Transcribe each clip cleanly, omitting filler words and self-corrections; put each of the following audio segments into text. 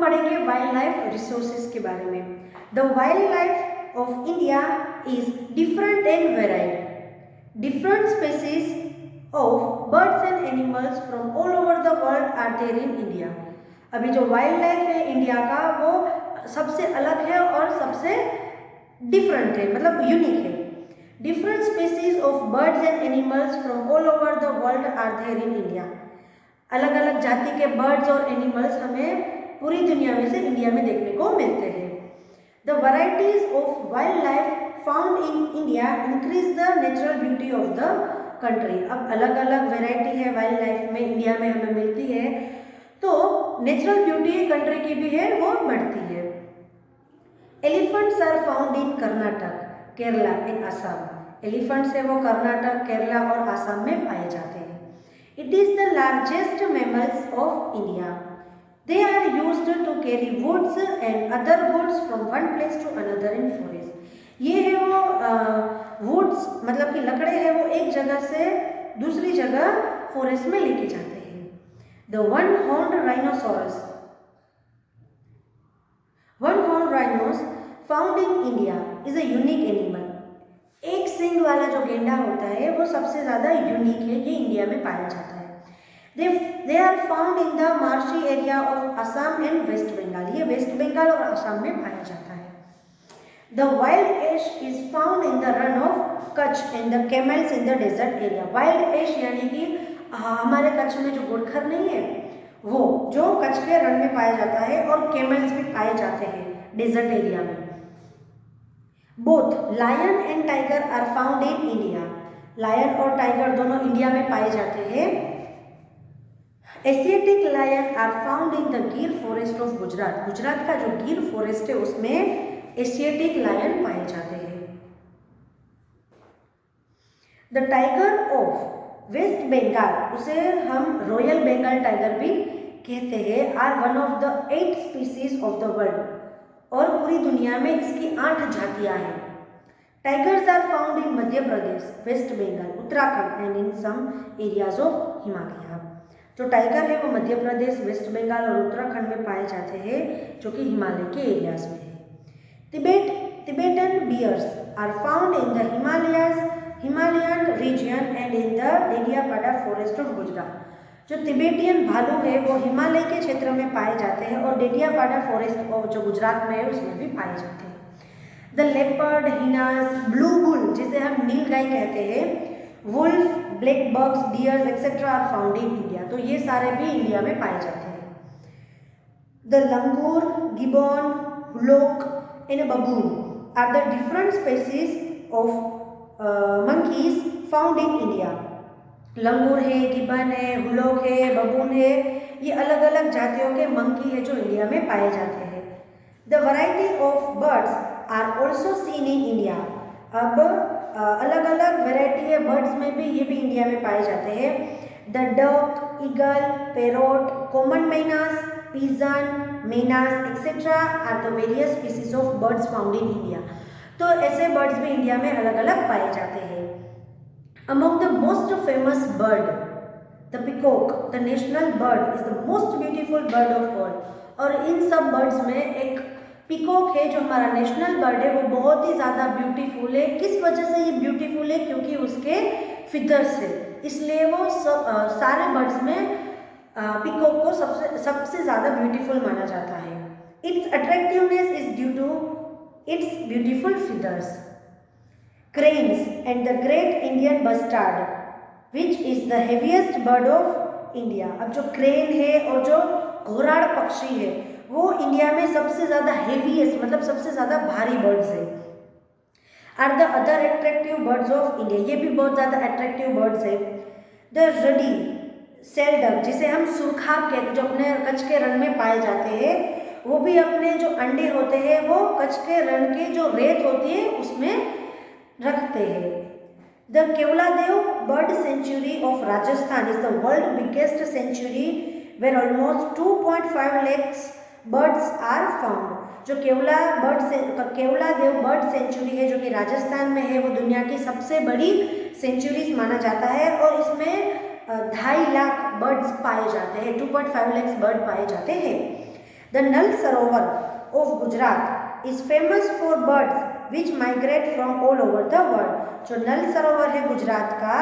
पढ़ेंगे wild life resources के बारे में। The wildlife of India is different and varied. Different species of birds and animals from all over the world are there in India. अभी जो wild life है India का वो सबसे अलग है और सबसे डिफरेंट है, मतलब यूनिक है। Different species of birds and animals from all over the world are there in India. अलग अलग जाति के बर्ड्स और एनिमल्स हमें पूरी दुनिया में से इंडिया में देखने को मिलते हैं। The varieties of wild life found in India increase the natural beauty of the country. अब अलग अलग वेराइटी है वाइल्ड लाइफ में इंडिया में हमें मिलती है, तो नेचुरल ब्यूटी कंट्री की भी है वो बढ़ती है। Elephants are found in Karnataka, Kerala and Assam. Elephants है वो कर्नाटक, केरला और असम में पाए जाते हैं। It is the largest mammals of India. They are used to carry woods and other goods from one place to another in forest. ये है वो woods मतलब कि लकड़े हैं वो एक जगह से दूसरी जगह फॉरेस्ट में लेके जाते हैं। The one-horned rhinoceros, one-horned rhinos found in India is a unique animal. एक सींग वाला जो गेंडा होता है वो सबसे ज़्यादा यूनिक है, ये इंडिया में पाया जाता है। They are found in the marshy area of Assam and West Bengal. ये वेस्ट बंगाल और असम में पाया जाता है। The wild ash is found in the run of Kutch and the camels in the desert area. Wild ash यानी कि हमारे कच्छ में जो गुड़खर नहीं है वो जो कच्छ के रण में पाया जाता है और कैमल्स भी पाए जाते हैं डेजर्ट एरिया में। Both lion and tiger are found in India. Lion और टाइगर दोनों इंडिया में पाए जाते हैं। Asiatic lion are found in the Gir forest of Gujarat. Gujarat का जो गिर फॉरेस्ट है उसमें एशियाटिक लायन पाए जाते हैं। The tiger of West Bengal, उसे हम रॉयल बंगाल टाइगर भी कहते हैं, are one of the 8 species of the world. और पूरी दुनिया में इसकी 8 जातियां हैं। Tigers are found in Madhya Pradesh, West Bengal, Uttarakhand and in some areas of Himalaya. जो टाइगर है वो मध्य प्रदेश, वेस्ट बंगाल और उत्तराखंड में पाए जाते हैं जो कि हिमालय के एरियाज में है। Tibetan bears are found in the Himalayan region and in the Dediapada forest of Gujarat. जो तिबेटियन भालू है वो हिमालय के क्षेत्र में पाए जाते हैं और डेडियापाड़ा फॉरेस्ट जो गुजरात में है उसमें भी पाए जाते हैं। The leopard, hyenas, blue bull जिसे हम नीलगाय कहते हैं, wolf, black bucks, deers etcetera are found in India. तो ये सारे भी इंडिया में पाए जाते हैं। The langur, gibbon, hoolock and baboon are the different species of monkeys found in India. लंगूर है, गिबन है, हुलॉक है, बबून है, ये अलग अलग जातियों के मंकी है जो इंडिया में पाए जाते हैं। The variety of birds are also seen in India. अब अलग अलग वैरायटी है बर्ड्स में भी, ये भी इंडिया में पाए जाते हैं। The duck, eagle, parrot, common mynas, pigeon, mynas etcetera are the various species of birds found in India. तो ऐसे बर्ड्स भी इंडिया में अलग अलग पाए जाते हैं। Among the most famous bird the peacock, the national bird, is the most beautiful bird of all. और इन सब बर्ड्स में एक पिकॉक है जो हमारा नेशनल बर्ड है, वो बहुत ही ज़्यादा ब्यूटीफुल है। किस वजह से ये ब्यूटीफुल है? क्योंकि उसके फिदर्स है, इसलिए वो सारे बर्ड्स में पिकॉक को सबसे ज़्यादा ब्यूटीफुल माना जाता है। Its attractiveness is due to its beautiful feathers. Cranes and the great Indian bustard which is the heaviest bird of India. अब जो क्रेन है और जो घोराड़ पक्षी है वो इंडिया में सबसे ज़्यादा हेवीएस्ट मतलब सबसे ज़्यादा भारी बर्ड्स है। Are the other attractive birds of India, ये भी बहुत ज़्यादा अट्रैक्टिव बर्ड्स है। द रडी सेल्डक जिसे हम सुरखा कहते, जो अपने कच्छ के रण में पाए जाते हैं, वो भी अपने जो अंडे होते हैं वो कच्छ के रण की जो रेत होती है उसमें रखते हैं। The Keoladeo bird sanctuary of Rajasthan is the world biggest sanctuary where almost 2.5 lakhs birds are found. जो केवलादेव बर्ड सेंचुरी है जो कि राजस्थान में है, वो दुनिया की सबसे बड़ी सेंचुरीज माना जाता है और इसमें 2.5 लाख बर्ड्स पाए जाते हैं, 2.5 lakhs बर्ड पाए जाते हैं। The null Sarovar of Gujarat is famous for birds which migrate from all over the world. जो नल सरोवर है गुजरात का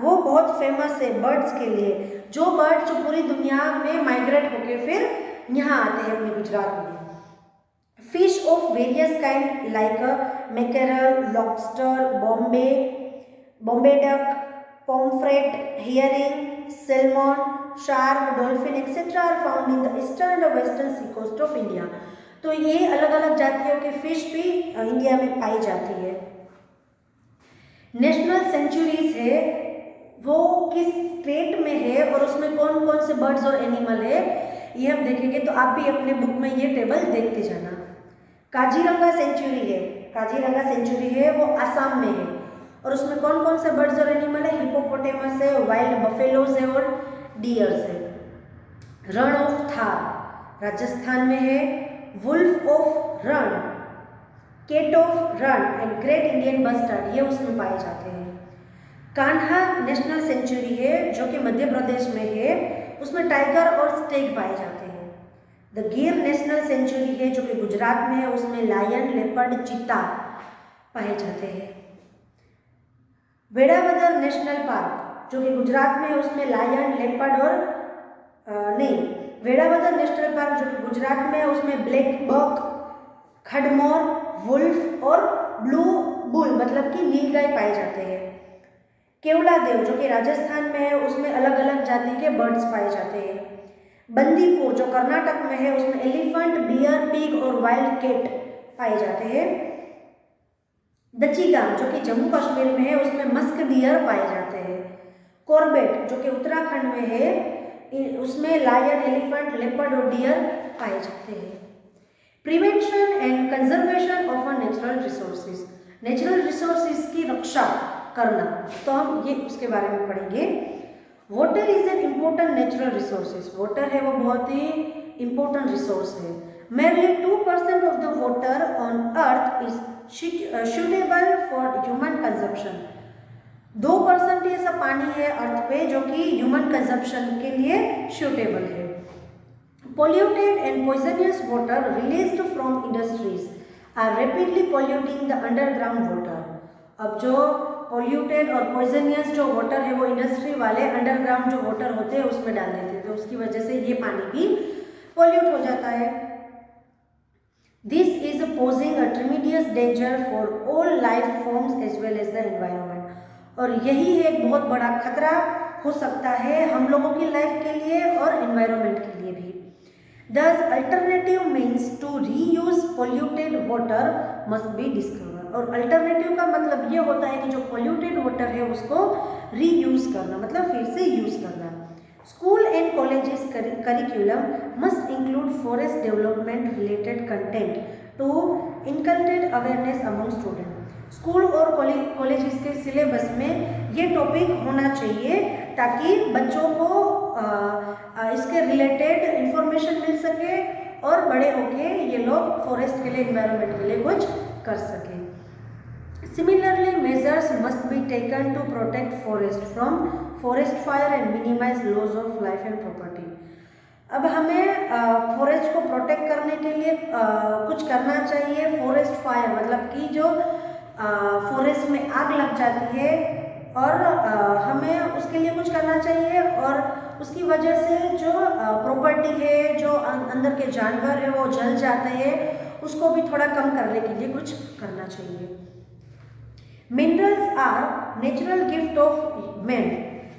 वो बहुत फेमस है बर्ड्स के लिए, जो बर्ड्स जो पूरी दुनिया में माइग्रेट होके फिर यहाँ आते हैं अपने गुजरात में। Fish of various kind like mackerel, lobster, Bombay duck, pomfret, herring, salmon, shark, dolphin etc. are found in the eastern and western sea coast of India। तो ये अलग अलग जातियों के फिश भी इंडिया में पाई जाती है। नेशनल सेंचुरीज है वो किस स्टेट में है और उसमें कौन कौन से बर्ड्स और एनिमल है ये हम देखेंगे, तो आप भी अपने बुक में ये टेबल देखते जाना। काजीरंगा सेंचुरी है, काजीरंगा सेंचुरी है वो आसाम में है और उसमें कौन कौन से बर्ड्स और एनिमल है, हिपोपोटेमस है, वाइल्ड बफेलोज है और डियर्स है। रण ऑफ थार राजस्थान में है, wolf of Rann, cat of Rann and great Indian bustard ये उसमें पाए जाते हैं। कान्हा नेशनल सेंचुरी है जो कि मध्य प्रदेश में है, उसमें टाइगर और स्टेग पाए जाते हैं। द गिर नेशनल सेंचुरी है जो कि गुजरात में है, उसमें लायन, लेपर्ड, चीता पाए जाते हैं। वेड़ावदर नेशनल पार्क जो कि गुजरात में है, उसमें लायन, लेपर्ड और वेड़ावदर नेशनल पार्क जो कि गुजरात में है, उसमें ब्लैक बक, खडमोर, वुल्फ और ब्लू बुल मतलब कि नीलगाय पाए जाते हैं। केवलादेव जो कि राजस्थान में है, उसमें अलग अलग जाति के बर्ड्स पाए जाते हैं। बंदीपुर जो कर्नाटक में है, उसमें एलिफेंट, बियर, पिग और वाइल्ड कैट पाए जाते हैं। दचीगाम जो कि जम्मू कश्मीर में है, उसमें मस्क डियर पाए जाते हैं। कॉर्बेट जो कि उत्तराखंड में है, उसमें लायन, एलिफेंट, लेपर्ड और डियर पाए जाते हैं। Prevention and conservation of a natural resources, natural resources की रक्षा करना, तो हम ये उसके बारे में पढ़ेंगे। Water is an important natural resources, water है वो बहुत ही इम्पोर्टेंट रिसोर्स है। Merely 2% of the water on earth is suitable for human consumption, 2% ऐसा पानी है अर्थ पे जो कि ह्यूमन कंजप्शन के लिए सूटेबल है। Polluted and poisonous water released from industries are rapidly polluting the underground water। अब जो पॉल्यूटेड और पॉइजनियस जो वाटर है वो इंडस्ट्री वाले अंडरग्राउंड जो वाटर होते हैं उसमें डाल देते हैं, तो उसकी वजह से ये पानी भी पॉल्यूट हो जाता है। This is posing a tremendous danger for all life forms as well as the environment, और यही एक बहुत बड़ा खतरा हो सकता है हम लोगों की लाइफ के लिए और एनवायरनमेंट के लिए भी। Thus, alternative means to reuse polluted water must be discovered। और अल्टरनेटिव का मतलब ये होता है कि जो पोल्यूटेड वाटर है उसको रीयूज करना, मतलब फिर से यूज करना। School and colleges curriculum must include forest development related content to inculcate awareness among student. School और कॉलेजेस के सिलेबस में ये टॉपिक होना चाहिए ताकि बच्चों को इसके रिलेटेड इंफॉर्मेशन मिल सके और बड़े होके ये लोग फॉरेस्ट के लिए, एनवायरनमेंट के लिए कुछ कर सके। Similarly, measures must be taken to protect forest from forest fire and minimize loss of life and property। अब हमें फॉरेस्ट को प्रोटेक्ट करने के लिए कुछ करना चाहिए। फॉरेस्ट फायर मतलब कि जो फॉरेस्ट में आग लग जाती है और हमें उसके लिए कुछ करना चाहिए, और उसकी वजह से जो प्रॉपर्टी है, जो अंदर के जानवर है वो जल जाते हैं, उसको भी थोड़ा कम करने के लिए कुछ करना चाहिए। Minerals are natural gift of man,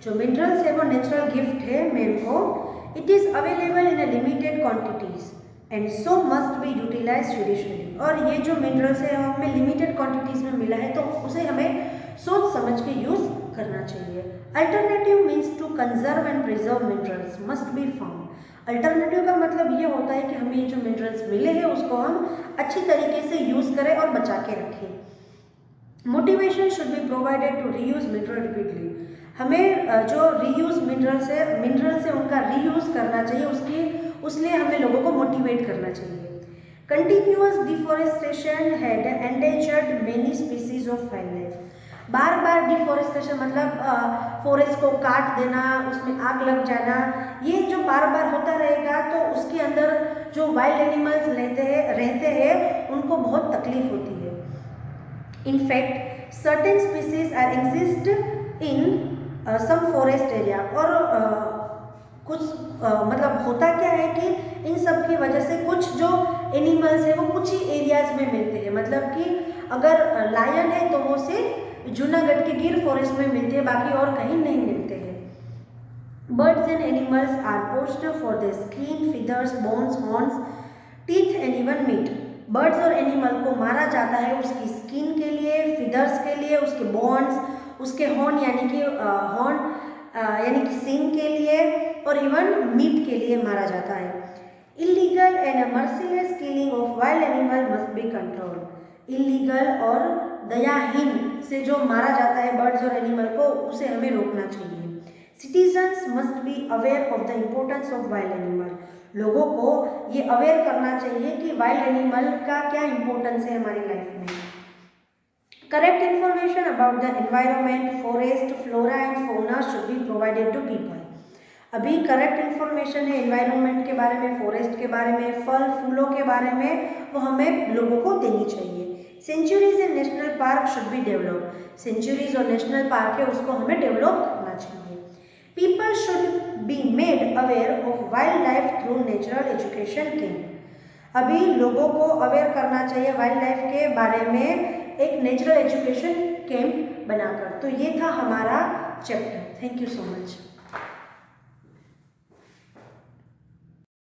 जो मिनरल्स है वो नेचुरल गिफ्ट है मैन को। It is available in a limited quantities and so must be utilize judiciously. और ये जो मिनरल्स है हमें लिमिटेड क्वांटिटीज में मिला है तो उसे हमें सोच समझ के यूज करना चाहिए। Alternative means to conserve and preserve minerals must be found. Alternative का मतलब ये होता है कि हमें ये जो मिनरल्स मिले हैं उसको हम अच्छी तरीके से यूज करें और बचा के रखें। Motivation should be provided to reuse mineral repeatedly. हमें जो रीयूज मिनरल्स है उनका रीयूज करना चाहिए, उसलिए हमें लोगों को मोटिवेट करना चाहिए। Continuous deforestation had endangered many species of wild life. Bar bar deforestation मतलब फॉरेस्ट को काट देना, उसमें आग लग जाना, ये जो बार बार होता रहेगा तो उसके अंदर जो वाइल्ड एनिमल्स रहते हैं उनको बहुत तकलीफ होती है। In fact, certain species are exist in some forest area और कुछ मतलब होता क्या है कि इन सब की वजह से कुछ जो एनिमल्स है वो कुछ ही एरियाज में मिलते हैं, मतलब कि अगर लायन है तो वो सिर्फ जूनागढ़ के गिर फॉरेस्ट में मिलते हैं, बाकी और कहीं नहीं मिलते हैं। Birds and animals are poached for their skin, feathers, bones, horns, teeth and even meat. Birds और एनिमल को मारा जाता है उसकी स्किन के लिए, फिदर्स के लिए, उसके बोन्स, उसके हॉर्न यानी कि सींग के लिए और इवन मीट के लिए मारा जाता है। Illegal and merciless killing of wild animal must be control. Illegal और दयाहीन से जो मारा जाता है बर्ड्स और एनिमल को, उसे हमें रोकना चाहिए। Citizens must be aware of the importance of wild animal. लोगों को ये अवेयर करना चाहिए कि वाइल्ड एनिमल का क्या इम्पोर्टेंस है हमारी लाइफ में। Correct information about the environment, forest, flora and fauna should be provided to people. अभी करेक्ट इन्फॉर्मेशन है एनवायरनमेंट के बारे में, फॉरेस्ट के बारे में, फल फूलों के बारे में, वो हमें लोगों को देनी चाहिए। Sanctuaries and national park should be develop. Sanctuaries और नेशनल पार्क है उसको हमें डेवलप करना चाहिए। People should be made aware of wildlife through natural education camp। अभी लोगों को अवेयर करना चाहिए वाइल्ड लाइफ के बारे में एक नेचुरल एजुकेशन कैंप बनाकर। तो ये था हमारा chapter. Thank you so much.